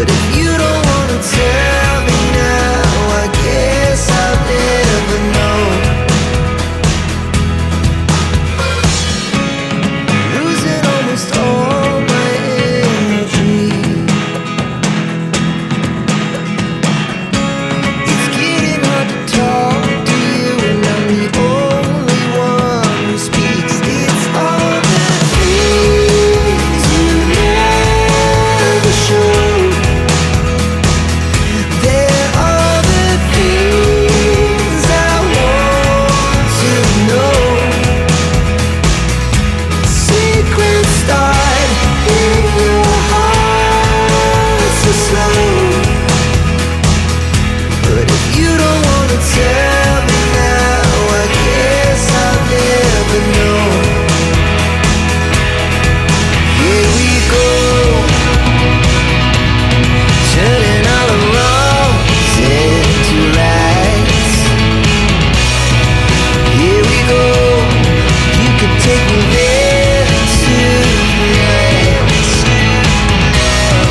But if you don't wanna tell me now, I guess I'll never know. Losing almost all my energy. It's getting hard to talk to you, and I'm the only one who speaks. It's all the things you never show. There are the things I want to know. Secrets start in your heart so slow. But if you don't wanna tell me now, I guess I'll never know. Here we go, turning all the wrongs into rights. Here we go, you can take me there tonight.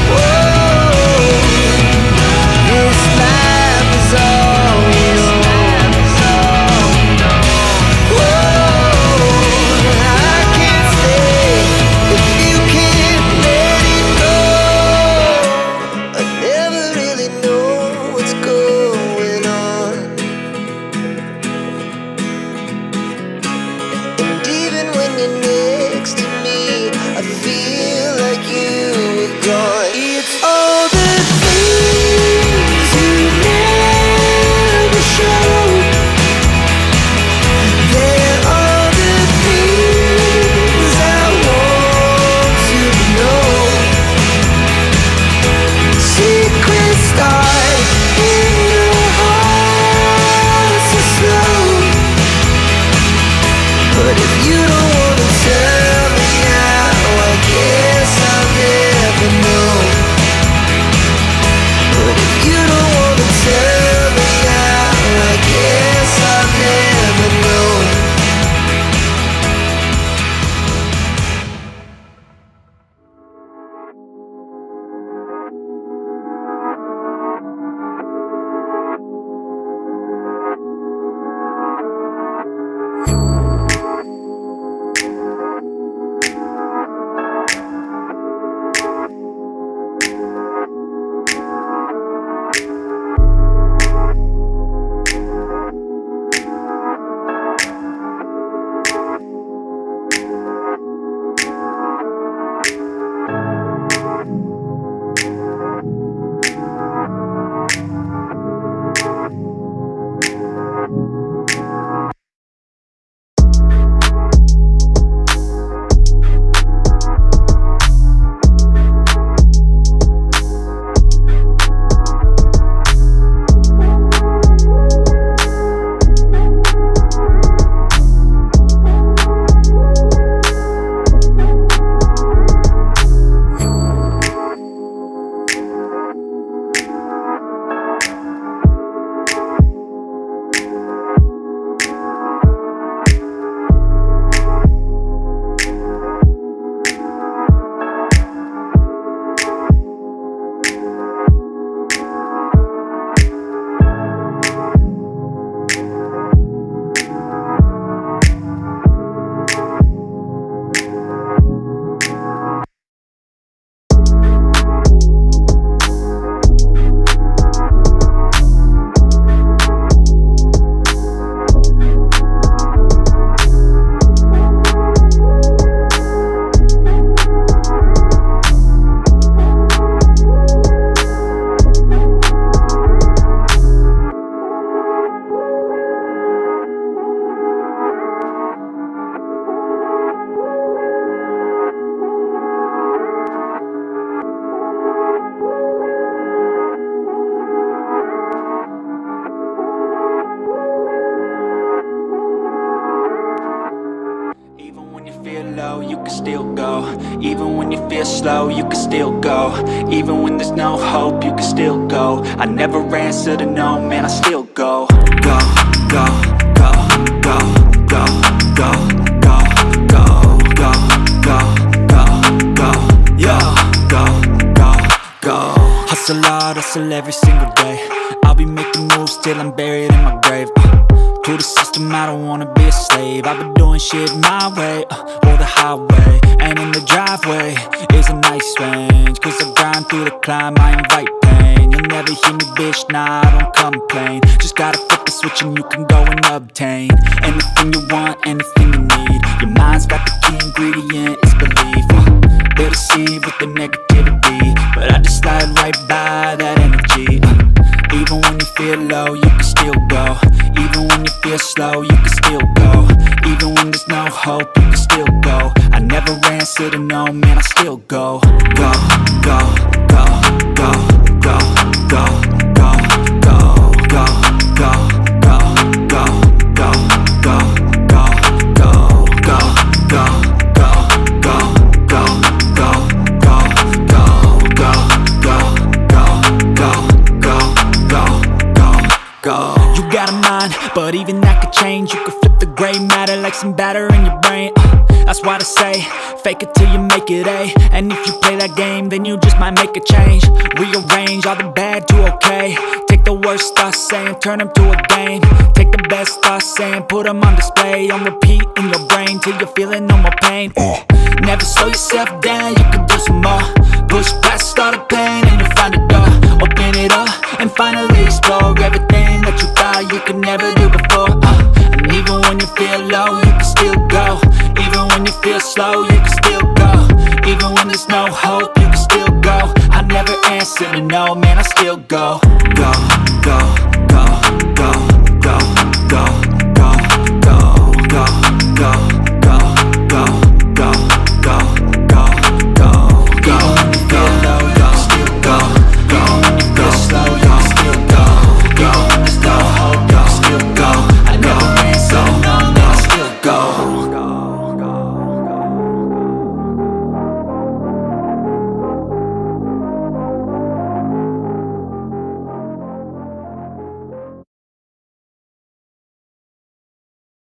Whoa, this life is all we know. Whoa, I can't stay if you can't let it go. I never really know what's going on. And even when you're next to me, I feel like you were gone. It's all the things you never show. There are the things I want to know. Secrets start in your heart so slow. But if you don't wanna tell me now, I guess I'll never know. But if you don't wanna tell me now, I guess I'll never know. low, you can still go. Even when you feel slow, you can still go. Even when there's no hope, you can still go. I never answer to no, man, I still go. Go, go, go, go, go, go, go, go, go, go, go, go, yo, go, go, go. hustle hard, hustle every single day. I'll be making moves till I'm buried in my grave. To the system, I don't wanna be a slave. I've been doing shit my way, or the highway. And in the driveway is a nice range, cause I grind through the climb, I invite pain. You'll never hear me, bitch, nah, I don't complain. Just gotta flip the switch and you can go and obtain anything you want, anything you need. Your mind's got the key ingredient, it's belief. They'll deceive with the negativity, but I just slide right by that energy. Even when you feel low, you can still go. Even when you feel slow, you can still go. Even when there's no hope, you can still go. I never answer to no, man, I still go. Go, go, go, go, go, go, go, go, go, go, go, go, go, go, go, go, go, go, go, go. You got a mind, but even that could change. You could flip the gray matter like some batter in your brain. That's why I say, fake it till you make it A. And if you play that game, then you just might make a change. Rearrange all the bad to okay. Take the worst thoughts saying, turn them to a game. Take the best thoughts saying, put them on display. On repeat in your brain till you're feeling no more pain. Never slow yourself down, you can do some more. Push past all the pain and you'll find a door. Open it up and finally explore everything that you thought you could never do before. And even when you feel low, you can still go. Even when you feel slow, you can still go. Even when there's no hope, you can still go. I never answer to no, man, I still go.